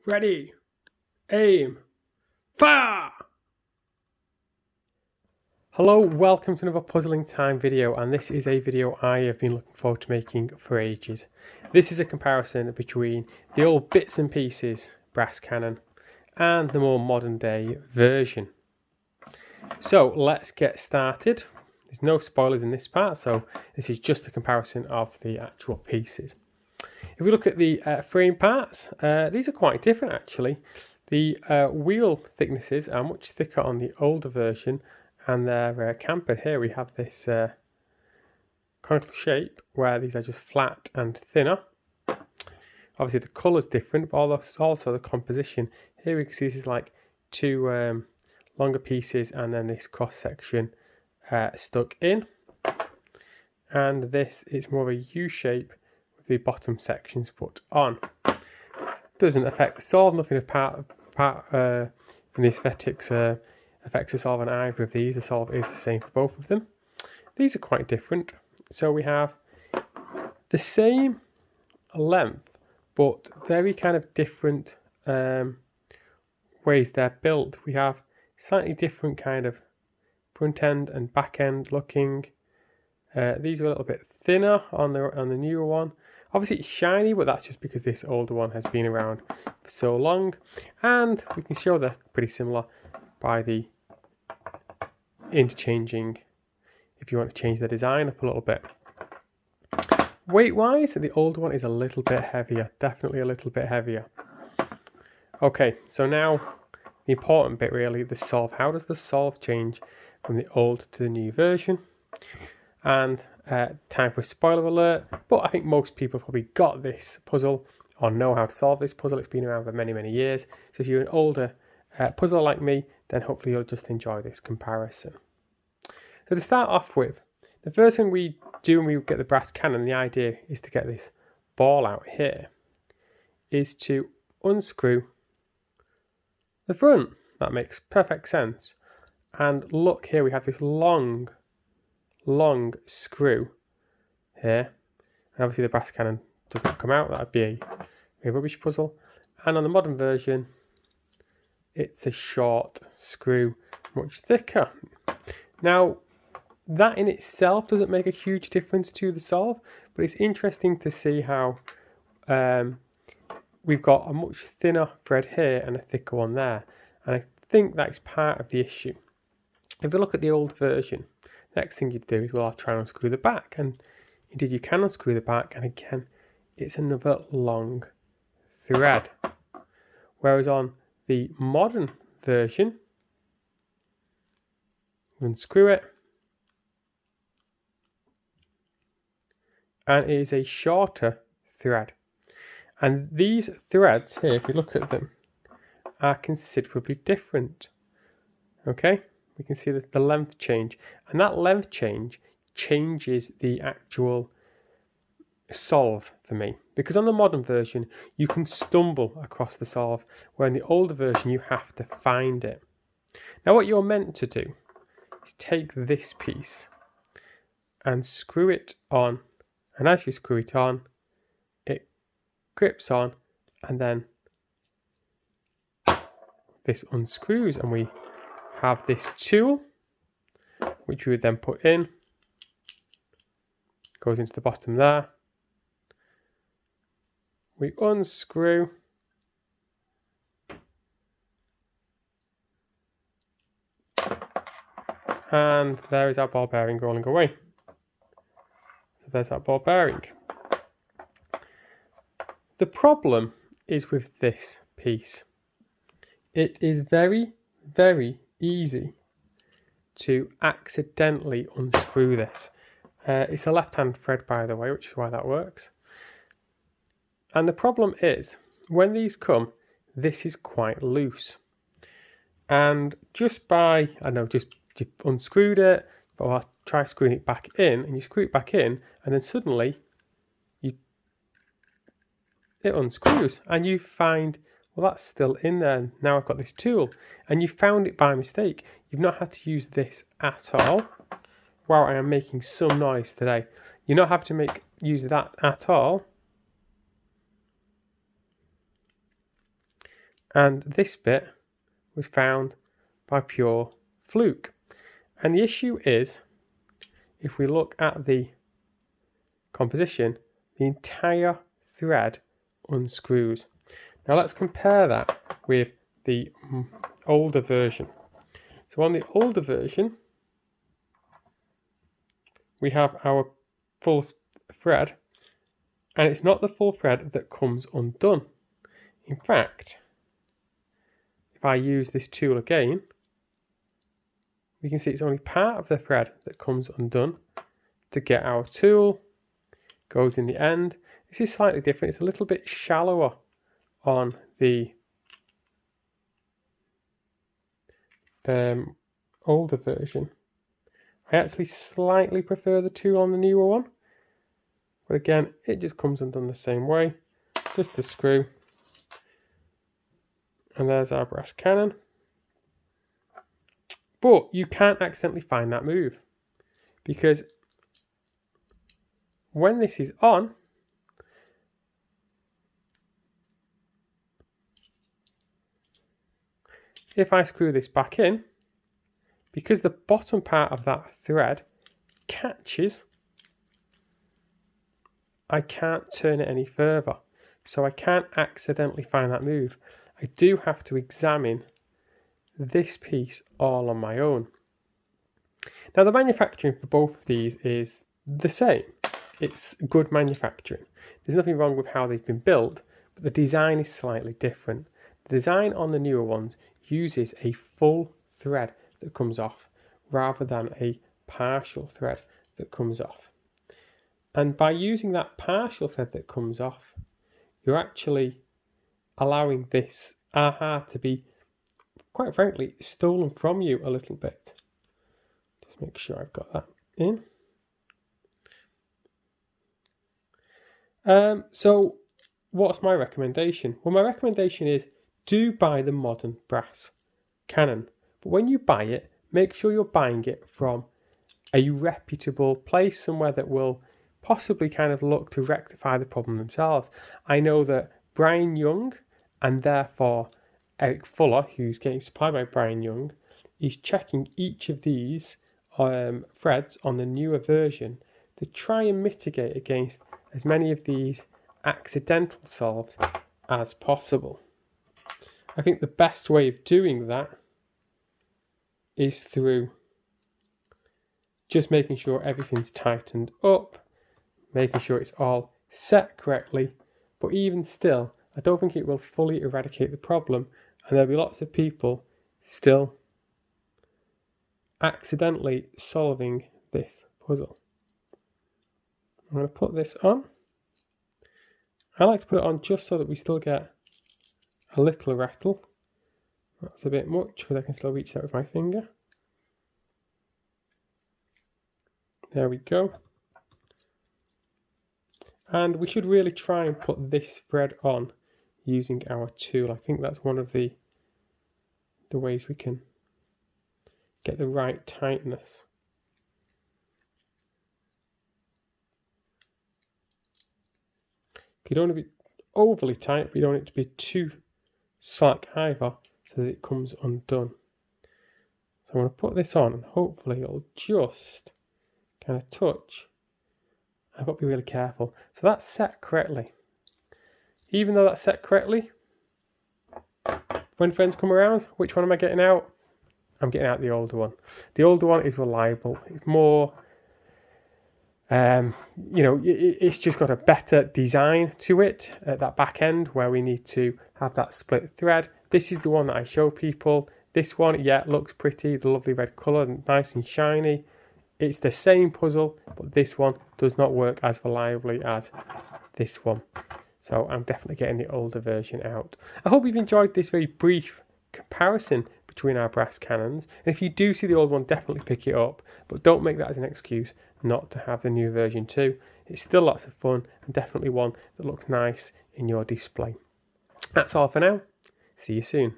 Ready, aim, fire! Hello, welcome to another Puzzling Time video, and this is a video I have been looking forward to making for ages. This is a comparison between the old bits and pieces brass cannon and the more modern day version. So let's get started. There's no spoilers in this part, so this is just a comparison of the actual pieces. If we look at the frame parts, these are quite different actually. The wheel thicknesses are much thicker on the older version, and they're campered. Here we have this conical shape where these are just flat and thinner. Obviously the colour's different, but also the composition. Here we can see this is like two longer pieces and then this cross section stuck in. And this is more of a U shape with the bottom sections put on. Doesn't affect the solve, nothing apart from the aesthetics affects the solve on either of these. The solve is the same for both of them. These are quite different. So we have the same length, but very kind of different ways they're built. We have slightly different kind of front end and back end looking. These are a little bit thinner on the newer one. Obviously it's shiny, but that's just because this older one has been around for so long. And we can show they're pretty similar by the interchanging, if you want to change the design up a little bit. Weight wise, the older one is a little bit heavier, definitely a little bit heavier. Okay, so now the important bit really, the solve. How does the solve change from the old to the new version? And time for a spoiler alert, but I think most people probably got this puzzle or know how to solve this puzzle. It's been around for many, many years. So if you're an older puzzler like me, then hopefully you'll just enjoy this comparison. So to start off with, the first thing we do when we get the brass cannon, the idea is to get this ball out here, is to unscrew the front. That makes perfect sense. And look here, we have this long screw here. And obviously the brass cannon doesn't come out, that would be a rubbish puzzle. And on the modern version, it's a short screw, much thicker. Now, that in itself doesn't make a huge difference to the solve, but it's interesting to see how we've got a much thinner thread here and a thicker one there. And I think that's part of the issue. If you look at the old version, next thing you do is, well, I'll try and unscrew the back, and indeed you can unscrew the back, and again, it's another long thread. Whereas on the modern version, unscrew it, and it is a shorter thread. And these threads here, if you look at them, are considerably different. Okay? We can see the length change, and that length change changes the actual solve for me, because on the modern version you can stumble across the solve, where in the older version you have to find it. Now what you're meant to do is take this piece and screw it on, and as you screw it on, it grips on, and then this unscrews, and we have this tool which we would then put in, goes into the bottom there. We unscrew, and there is our ball bearing rolling away. So there's that ball bearing. The problem is with this piece. It is very, very easy to accidentally unscrew this. It's a left-hand thread, by the way, which is why that works. And the problem is, when these come, this is quite loose. And just by, I know, just you've unscrewed it, but I'll try screwing it back in, and you screw it back in, and then suddenly it unscrews, and you find, well, that's still in there. Now I've got this tool, and you found it by mistake. You've not had to use this at all. Wow, I am making some noise today. You not have to use that at all. and this bit was found by pure fluke. And the issue is, if we look at the composition, the entire thread unscrews. Now let's compare that with the older version. So on the older version, we have our full thread, and it's not the full thread that comes undone. In fact, if I use this tool again, we can see it's only part of the thread that comes undone. To get our tool, goes in the end. This is slightly different. It's a little bit shallower on the older version. I actually slightly prefer the tool on the newer one, but again, it just comes undone the same way. Just a screw, and there's our brass cannon. But you can't accidentally find that move, because when this is on, if I screw this back in, because the bottom part of that thread catches, I can't turn it any further. So I can't accidentally find that move. I do have to examine this piece all on my own. Now the manufacturing for both of these is the same. It's good manufacturing. There's nothing wrong with how they've been built, but the design is slightly different. The design on the newer ones uses a full thread that comes off rather than a partial thread that comes off. And by using that partial thread that comes off, you're actually allowing this aha to be, quite frankly, stolen from you a little bit. Just make sure I've got that in. So what's my recommendation? Well, my recommendation is do buy the modern brass cannon. But when you buy it, make sure you're buying it from a reputable place, somewhere that will possibly kind of look to rectify the problem themselves. I know that Brian Young, and therefore Eric Fuller, who's getting supplied by Brian Young, is checking each of these threads on the newer version to try and mitigate against as many of these accidental solves as possible. I think the best way of doing that is through just making sure everything's tightened up, making sure it's all set correctly, but even still, I don't think it will fully eradicate the problem, and there'll be lots of people still accidentally solving this puzzle. I'm going to put this on. I like to put it on just so that we still get a little rattle. That's a bit much because I can still reach that with my finger. There we go. And we should really try and put this thread on using our tool. I think that's one of the ways we can get the right tightness. You don't want to be overly tight, but you don't want it to be too slack either, so that it comes undone. So I'm going to put this on, and hopefully it'll just kind of touch. I've got to be really careful. So that's set correctly. Even though that's set correctly, when friends come around, which one am I getting out? I'm getting out the older one. The older one is reliable. It's more, it's just got a better design to it at that back end where we need to have that split thread. This is the one that I show people. This one, yeah, looks pretty, the lovely red colour, and nice and shiny. It's the same puzzle, but this one does not work as reliably as this one. So I'm definitely getting the older version out. I hope you've enjoyed this very brief comparison between our brass cannons. And if you do see the old one, definitely pick it up. But don't make that as an excuse not to have the new version too. It's still lots of fun and definitely one that looks nice in your display. That's all for now. See you soon.